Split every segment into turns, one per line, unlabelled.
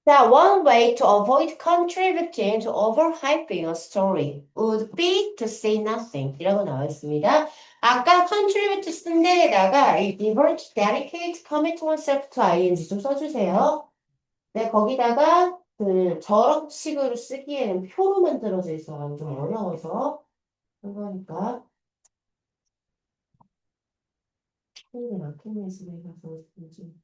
자, one way to avoid contributing to overhyping a story would be to say nothing. 이라고 나와 있습니다. 아까 contribute 쓴 데에다가 이 devote, dedicate, commit oneself to ing 좀 써주세요. 네, 거기다가 그 저런 식으로 쓰기에는 표로 만들어져 있어서 좀 어려워서 한 거니까. 표를 막히는 식으로 가서 좀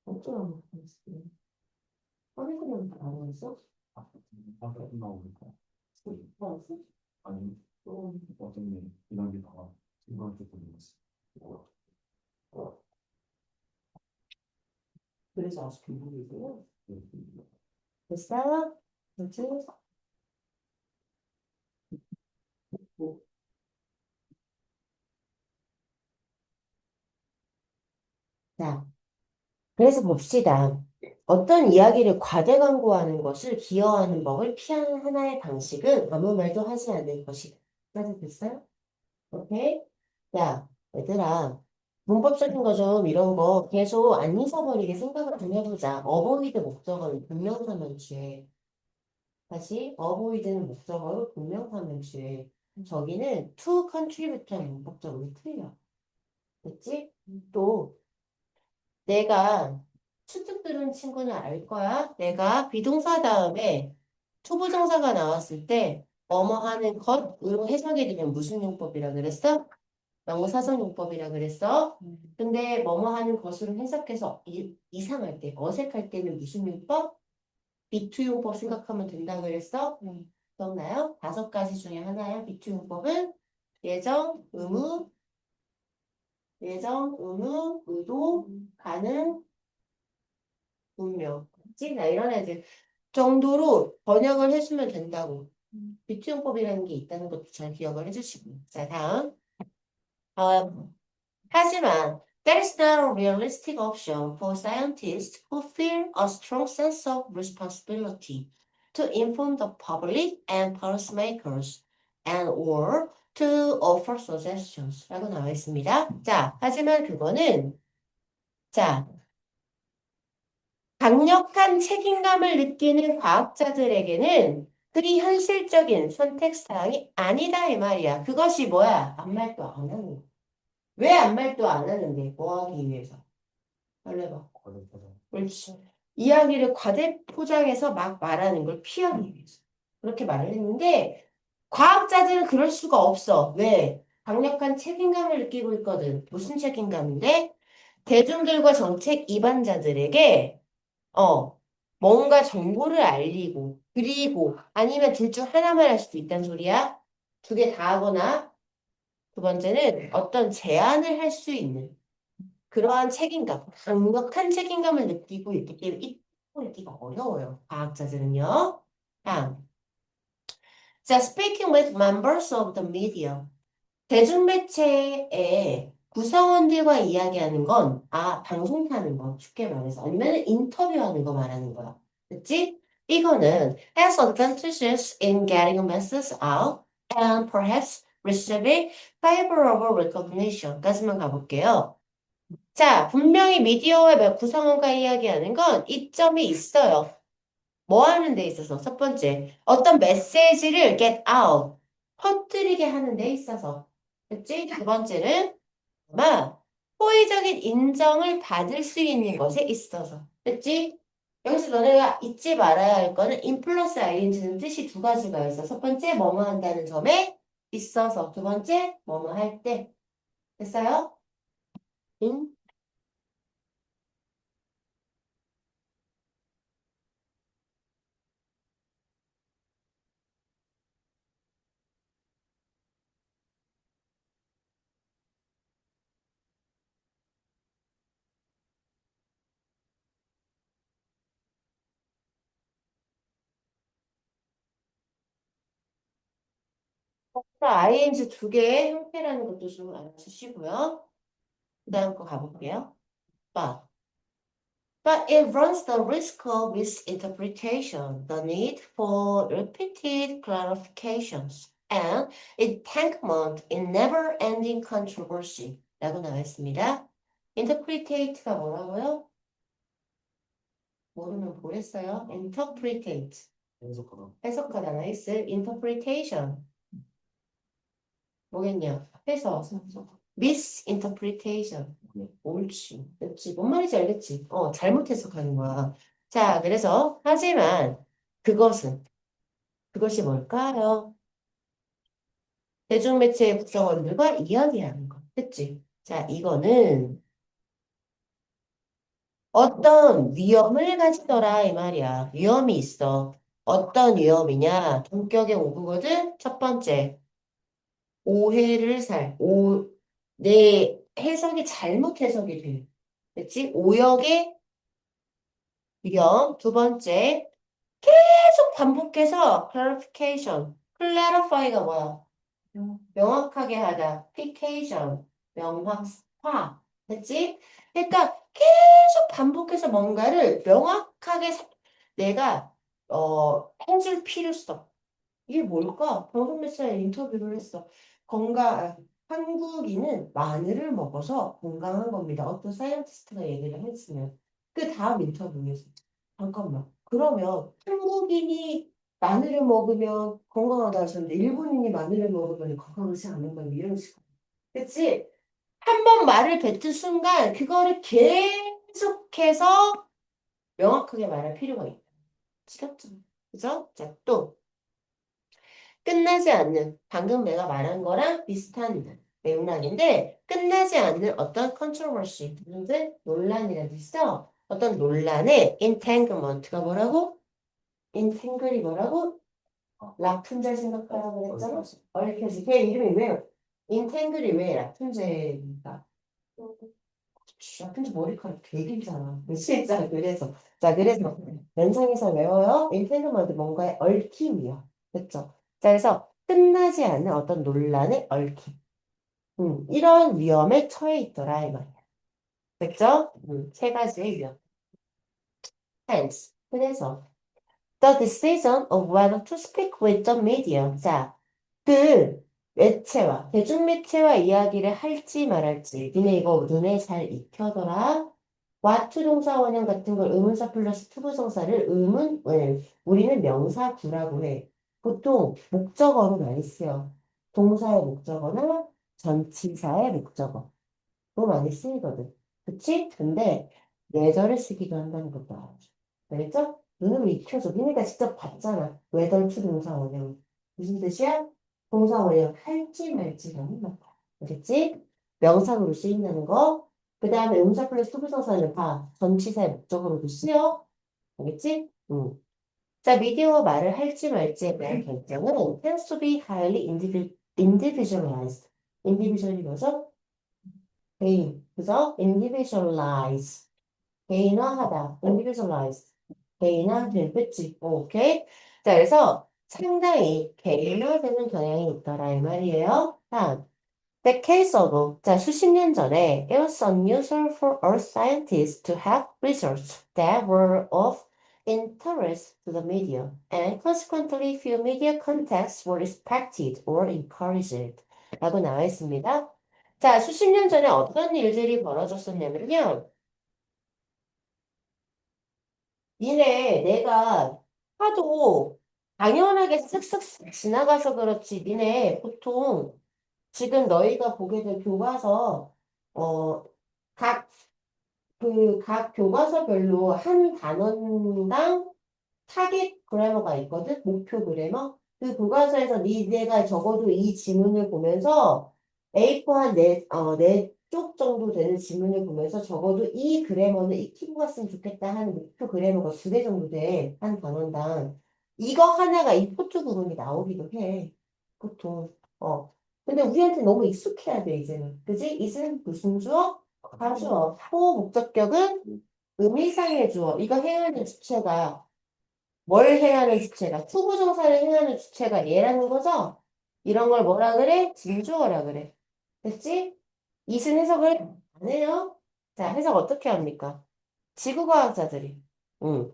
어쩌라고 그랬어요. 커미크는 나와 있어?
아까 나오니까
나왔어?
아니 또 어떤 이런 게 나와 이건 조금 있어.
그래서 아주 궁금해요. 됐어요? 그렇지? 자, 그래서 봅시다. 어떤 이야기를 과대 광고하는 것을 기여하는 법을 피하는 하나의 방식은 아무 말도 하지 않는 것이다. 까지 됐어요? 오케이? 자, 얘들아. 문법적인 거 좀 이런 거 계속 안 잊어버리게 생각을 좀 해보자. 어보이드 목적어는 분명사만 취해. 다시 어보이드는 목적어로 분명사만 취해. 저기는 to contribute한 문법적으로 틀려. 됐지? 또 내가 추측 들은 친구는 알 거야. 내가 비동사 다음에 초보정사가 나왔을 때 뭐뭐 하는 것으로 해석이 되면 무슨 용법이라 그랬어? 명사전용법이라 그랬어. 근데 뭐뭐 하는 것으로 해석해서 이상할 때, 어색할 때는 무슨 용법? 비투용법 생각하면 된다 그랬어. 기억나요? 5가지 중에 하나야. 비투용법은 예정, 의무, 의도, 가능, 운명. 그치? 나 이런 애들 정도로 번역을 해주면 된다고. 비투용법이라는 게 있다는 것도 잘 기억을 해주시고. 자, 다음. 하지만 that is not a realistic option for scientists who feel a strong sense of responsibility to inform the public and policymakers and or to offer suggestions 라고 나와 있습니다. 자, 하지만 그거는 자, 강력한 책임감을 느끼는 과학자들에게는 그리 현실적인 선택사항이 아니다 이 말이야. 그것이 뭐야? 아무 말도 안 하는 거. 왜 아무 말도 안 하는데? 뭐 하기 위해서? 말해봐. 그렇지. 이야기를 과대 포장해서 막 말하는 걸 피하기 위해서. 그렇게 말을 했는데, 과학자들은 그럴 수가 없어. 왜? 강력한 책임감을 느끼고 있거든. 무슨 책임감인데? 대중들과 정책 이반자들에게, 뭔가 정보를 알리고, 그리고, 아니면 둘 중 하나만 할 수도 있다는 소리야. 2개 다 하거나, 두 번째는 어떤 제안을 할 수 있는. 그러한 책임감, 강력한 책임감을 느끼고 있기 때문에 이 읽기가 어려워요. 과학자들은요. 다음. 자, speaking with members of the media. 대중매체의 구성원들과 이야기하는 건, 방송 타는 거, 쉽게 말해서. 아니면 인터뷰하는 거 말하는 거야. 그치? 이거는 has advantages in getting a message out and perhaps receiving favorable recognition까지만 가볼게요. 자, 분명히 미디어의 구성원과 이야기하는 건 이점이 있어요. 뭐 하는 데 있어서? 첫 번째, 어떤 메시지를 get out, 퍼뜨리게 하는 데 있어서. 그치? 두 번째는 아마 호의적인 인정을 받을 수 있는 것에 있어서. 그치? 여기서 너네가 잊지 말아야 할 거는 in 플러스 ing는 뜻이 2가지가 있어. 첫 번째, 뭐뭐 한다는 점에 있어서. 두 번째, 뭐뭐 할 때. 됐어요? 응? ing 2개의 형태라는 것도 좀 알아주시고요. 그 다음 거 가볼게요. But. But it runs the risk of misinterpretation, the need for repeated clarifications, and entanglement in never-ending controversy. 라고 나와 있습니다. interpretate가 뭐라고요? 모르면 뭐랬어요? interpretate.
해석하다.
해석하다. 나이스. interpretation. 뭐겠냐? 해석. misinterpretation. 옳지. 그렇지. 뭔 말인지 알겠지? 잘못 해석하는 거야. 자, 그래서, 하지만, 그것이 뭘까요? 대중매체의 구성원들과 이야기하는 거. 됐지? 자, 이거는 어떤 위험을 가지더라, 이 말이야. 위험이 있어. 어떤 위험이냐? 동격의 오구거든? 첫 번째, 내 해석이 잘못 해석이 돼. 됐지? 오역의 위험. 두 번째, 계속 반복해서 clarification. clarify가 뭐야? 명확하게 하다. fication. 명확화. 됐지? 그러니까 계속 반복해서 뭔가를 명확하게 내가 해줄 필요성. 이게 뭘까? 방송매체에 인터뷰를 했어. 한국인은 마늘을 먹어서 건강한 겁니다. 어떤 사이언티스트가 얘기를 했으면. 그 다음 인터뷰에서. 잠깐만. 그러면 한국인이 마늘을 먹으면 건강하다 하셨는데 일본인이 마늘을 먹으면 건강하지 않는 건 이런 식으로. 그치? 한 번 말을 뱉은 순간 그거를 계속해서 명확하게 말할 필요가 있다. 지겹죠? 그죠? 자, 또. 끝나지 않는, 방금 내가 말한 거랑 비슷한 맥락인데, 끝나지 않는 어떤 controversy, 무슨 논란이라도 있어. 어떤 논란의 entanglement가 뭐라고? entangle이 뭐라고? 라푼젤 생각하라고 그랬잖아? 얽혀지. 걔 이름이 왜? entangle이 왜 라푼젤입니까? 라푼젤 머리카락 되게 길잖아. 진짜 그래서. 자, 그래서 연상에서 외워요. entanglement 뭔가의 얽힘이야. 됐죠? 자, 그래서 끝나지 않는 어떤 논란의 얽힘. 이런 위험에 처해 있더라, 이 말이야. 됐죠? 세 가지의 위험. Hence. 그래서 the decision of whether to speak with the media. 자, 그 대중매체와 이야기를 할지 말할지. 니네 이거 눈에 잘 익혀둬라. 와투 동사 원형 같은 걸 의문사 플러스 투부정사를 우리는 명사 구라고 해. 보통 목적어로 많이 써요. 동사의 목적어나 전치사의 목적어. 또 많이 쓰이거든. 그치? 근데 예절을 쓰기도 한다는 것도 알아줘. 알겠죠? 눈으로 익혀줘. 니네가 직접 봤잖아. 외절 투 동사 원형. 무슨 뜻이야? 동사 원형 할지 말지라는 말이야. 알겠지? 명사로 쓰인다는 거. 그 다음에 음사 플러스 투부정사는 다 전치사의 목적으로도 쓰여. 알겠지? 자, 미디어와 말을 할지 말지에 대한 결정은 tends to be highly individualized. individual이 뭐죠? 개인, 그죠? individualize. 개인화하다. individualize. 개인화된, 그치? 오케이? 자, 그래서 상당히 개인화되는 경향이 있더라, 이 말이에요. 다음. decades ago, 자, 수십 년 전에, it was unusual for earth scientists to have research that were of interest to the media, and consequently few media contacts were expected or encouraged. 라고 나와 있습니다. 자, 수십 년 전에 어떤 일들이 벌어졌었냐면요. 내가 하도 당연하게 쓱쓱 지나가서 그렇지. 니네 보통 지금 너희가 보게 될 교과서, 어, 각, 각 교과서별로 한 단원당 타겟 그래머가 있거든? 목표 그래머? 그 교과서에서 니네가 적어도 이 지문을 보면서 A4 네 쪽 정도 되는 지문을 보면서 적어도 이 그래머는 익히고 갔으면 좋겠다 하는 목표 그래머가 두 개 정도 돼. 한 단원당. 이거 하나가 이 포트 구문이 나오기도 해. 보통. 근데 우리한테 너무 익숙해야 돼, 이제는. 그지? 이제는 무슨 주어? 가주어. 호 목적격은 의미상의 주어. 이거 해야 하는 주체가 뭘 해야 하는 주체가 투부정사를 해야 하는 주체가 얘라는 거죠? 이런 걸 뭐라 그래? 진주어라 그래. 됐지? 이슨 해석을 안 해요. 자, 해석 어떻게 합니까? 지구과학자들이. 음.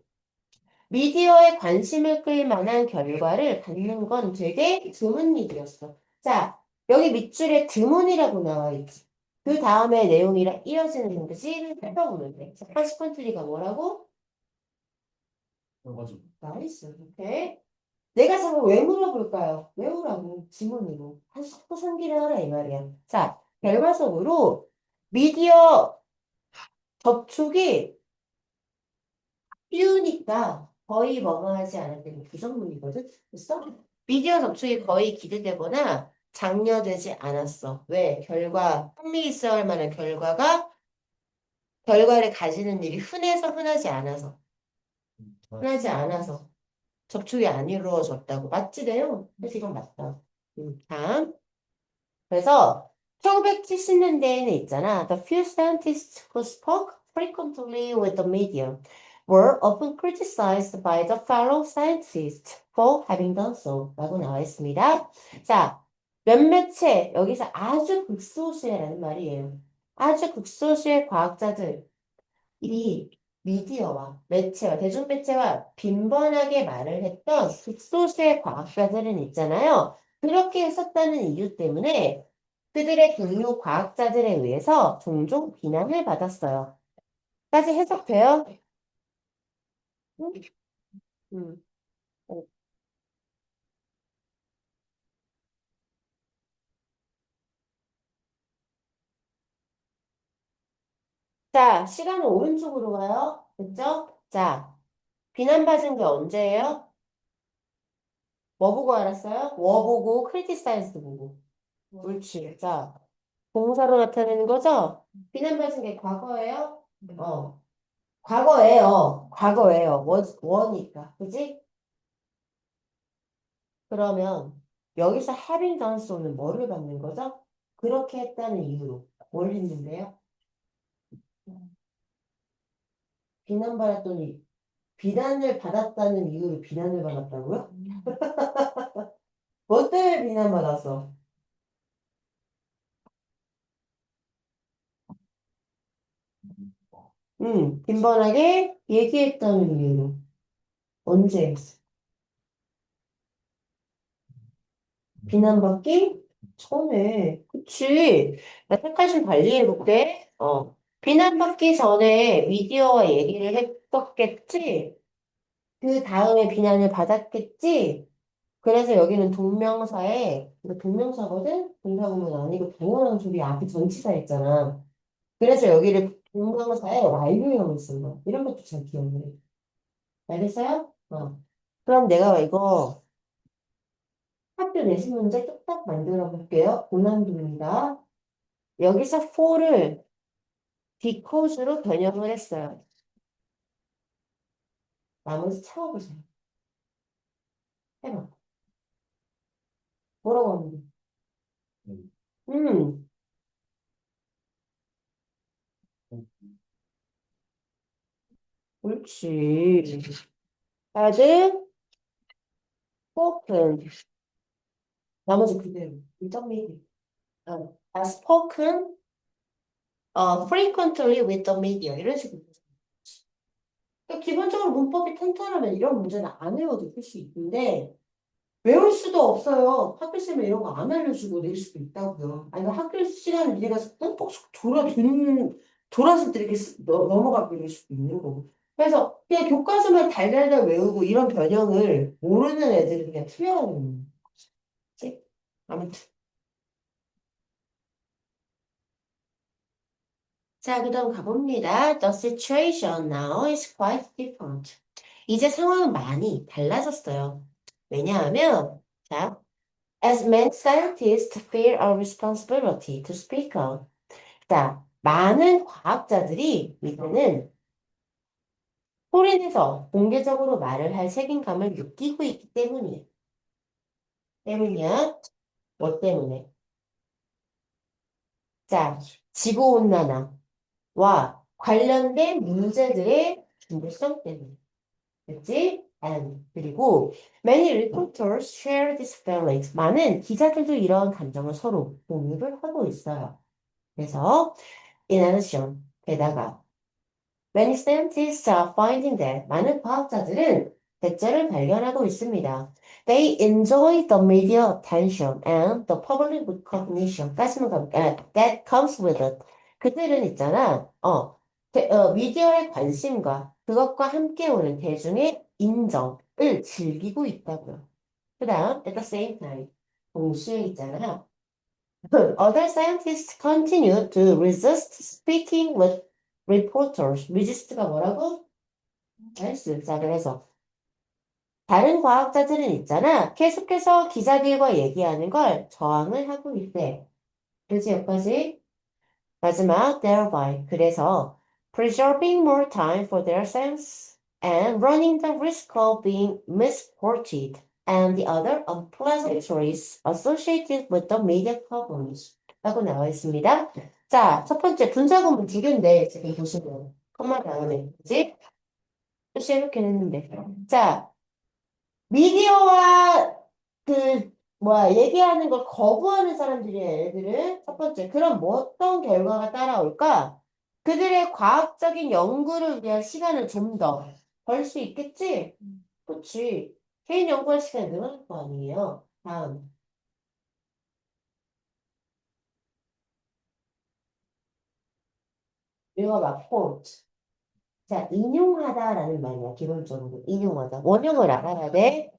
미디어에 관심을 끌 만한 결과를 갖는 건 되게 드문 일이었어. 자, 여기 밑줄에 드문이라고 나와 있지. 그 다음에 내용이랑 이어지는 것이 살펴보면 돼. 자, 컨시퀀트리가 뭐라고?
그래가지고
나이스. 오케이. 내가 저거 왜 물어볼까요? 외우라고 지문으로 한 속도 상기를 하라 이 말이야. 자, 결과적으로 미디어 접촉이 쉬우니까 거의 뭐뭐 하지 않을 때는 부정문이거든. 됐어? 미디어 접촉이 거의 기대되거나 장려되지 않았어. 왜? 흥미 있어 할 만한 결과를 가지는 일이 흔하지 않아서. 흔하지 않아서. 접촉이 안 이루어졌다고. 맞지, 돼요? 그래서 이건 맞다. 다음. 그래서 1970년대에는 있잖아. The few scientists who spoke frequently with the media were often criticized by the fellow scientists for having done so. 라고 나와 있습니다. 자, 몇몇의 여기서 아주 극소수라는 말이에요. 아주 극소수의 과학자들 이 미디어와 대중매체와 빈번하게 말을 했던 극소수의 과학자들은 있잖아요. 그렇게 했었다는 이유 때문에 그들의 동료 과학자들에 의해서 종종 비난을 받았어요. 까지 해석돼요? 응? 음. 어. 자, 시간은 오른쪽으로 가요. 됐죠? 자, 비난받은 게 언제예요? 뭐 보고 알았어요? 뭐 보고, 크리티사이즈 보고. 옳지. 자, 동사로 나타내는 거죠? 비난받은 게 과거예요? 어. 과거예요. 과거예요. 원이니까. 그지? 그러면 여기서 having done so는 뭐를 받는 거죠? 그렇게 했다는 이유로. 뭘 했는데요? 비난받았더니 비난을 받았다는 이유로 비난을 받았다고요? 뭐 때문에 비난받았어? 빈번하게 얘기했다는 이유로. 언제? 비난받기 전에. 그치. 나 색깔 좀 관리해볼게. 비난받기 전에 미디어와 얘기를 했었겠지? 그 다음에 비난을 받았겠지? 그래서 여기는 동명사에, 이거 동명사거든? 동사 보면 아니고 당연한 소리 앞에 전치사 있잖아. 그래서 여기를 동명사에 완료형을 쓴 거야. 이런 것도 잘 기억해. 알겠어요? 그럼 내가 이거 학교 내신 문제 뚝딱 만들어 볼게요. 고난도입니다. 여기서 for를 because로 변형을 했어요. 나머지 채워보세요. 해봐. 뭐라고 하는데? 음, 옳지. had spoken. 나머지 그대로. 일정미디. has spoken frequently with the media. 이런 식으로. 그러니까 기본적으로 문법이 탄탄하면 이런 문제는 안 외워도 풀 수 있는데, 외울 수도 없어요. 학교쌤이 이런 거 안 알려주고 낼 수도 있다고요. 아니, 학교 시간을 미리 가서 뻑뻑 돌았을 때 이렇게 넘어가고 이럴 수도 있는 거고. 그래서 그냥 교과서만 달달달 외우고 이런 변형을 모르는 애들이 그냥 틀려하는 거지. 아무튼. 자, 그 다음 가봅니다. The situation now is quite different. 이제 상황은 많이 달라졌어요. 왜냐하면, 자, as many scientists feel a responsibility to speak out. 자, 많은 과학자들이 이제는 소리내서 공개적으로 말을 할 책임감을 느끼고 있기 때문이에요. 때문이야? 뭐 때문에? 자, 지구온난화와 관련된 문제들의 중요성 때문에. 그치? And 그리고 many reporters share these feelings. 많은 기자들도 이런 감정을 서로 공유를 하고 있어요. 그래서 in addition, 게다가 many scientists are finding that 많은 과학자들은 대체를 발견하고 있습니다. They enjoy the media attention and the public recognition that comes with it. 그들은 있잖아. 미디어의 관심과 그것과 함께 오는 대중의 인정을 즐기고 있다고요. 그 다음, at the same time. 동시에 있잖아요. Other scientists continue to resist speaking with reporters. resist가 뭐라고? 알수. 자, 그래서 다른 과학자들은 있잖아. 계속해서 기자들과 얘기하는 걸 저항을 하고 있대. 그치, 여기까지? 마지막, thereby. 그래서 preserving more time for their science and running the risk of being misquoted and the other unpleasantries associated with the media coverage. 라고 나와 있습니다. 자, 첫 번째 분사구문 두 개인데 지금 보시면 컴마 다음에 그지? 표시 이렇게 했는데 자, 미디어와 얘기하는 걸 거부하는 사람들이야, 얘들은. 첫 번째. 그럼 뭐 어떤 결과가 따라올까? 그들의 과학적인 연구를 위한 시간을 좀 더 벌 수 있겠지? 그치. 개인 연구할 시간이 늘어날 거 아니에요. 다음. 이거 막 quote. 자, 인용하다라는 말이야, 기본적으로. 인용하다. 원형을 알아야 돼.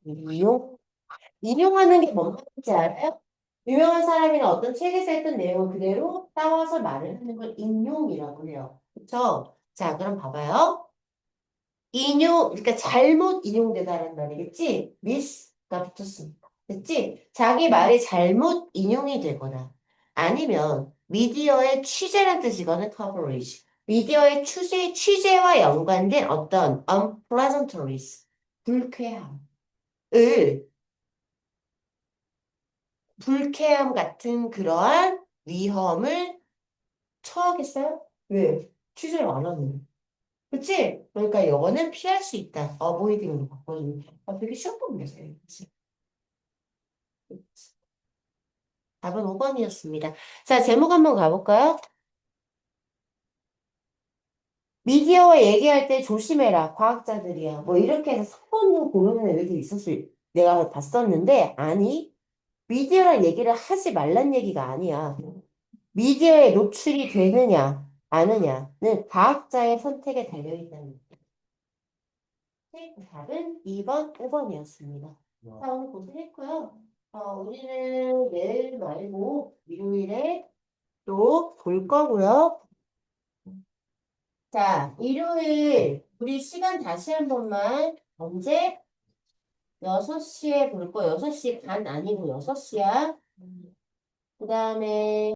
인용하는 게 뭔 말인지 알아요? 유명한 사람이나 어떤 책에서 했던 내용을 그대로 따와서 말을 하는 걸 인용이라고 해요. 그쵸? 자, 그럼 봐봐요. 그러니까 잘못 인용되다라는 말이겠지? miss가 붙었습니다. 됐지? 자기 말이 잘못 인용이 되거나 아니면 미디어의 취재란 뜻이거든, coverage. 미디어의 취재와 연관된 어떤 unpleasantries, 불쾌함을 불쾌함 같은 그러한 위험을 처하겠어요? 왜? 취재를 안 하는. 그치? 그러니까 이거는 피할 수 있다. 어보이딩으로 바꿔주는. 아, 되게 쉬운 문제세요. 그치? 답은 5번이었습니다. 자, 제목 한번 가볼까요? 미디어와 얘기할 때 조심해라. 과학자들이야. 뭐 이렇게 해서 3번으로 고르는 애들도 내가 봤었는데, 아니, 미디어랑 얘기를 하지 말란 얘기가 아니야. 미디어에 노출이 되느냐, 아느냐는 과학자의 선택에 달려있다는 거예요. 답은 2번, 5번이었습니다. 자, 오늘 고생했고요. 우리는 내일 말고 일요일에 또 볼 거고요. 자, 일요일 우리 시간 다시 한 번만 언제? 6시에 볼 거. 6시 반 아니고 6시야. 그 다음에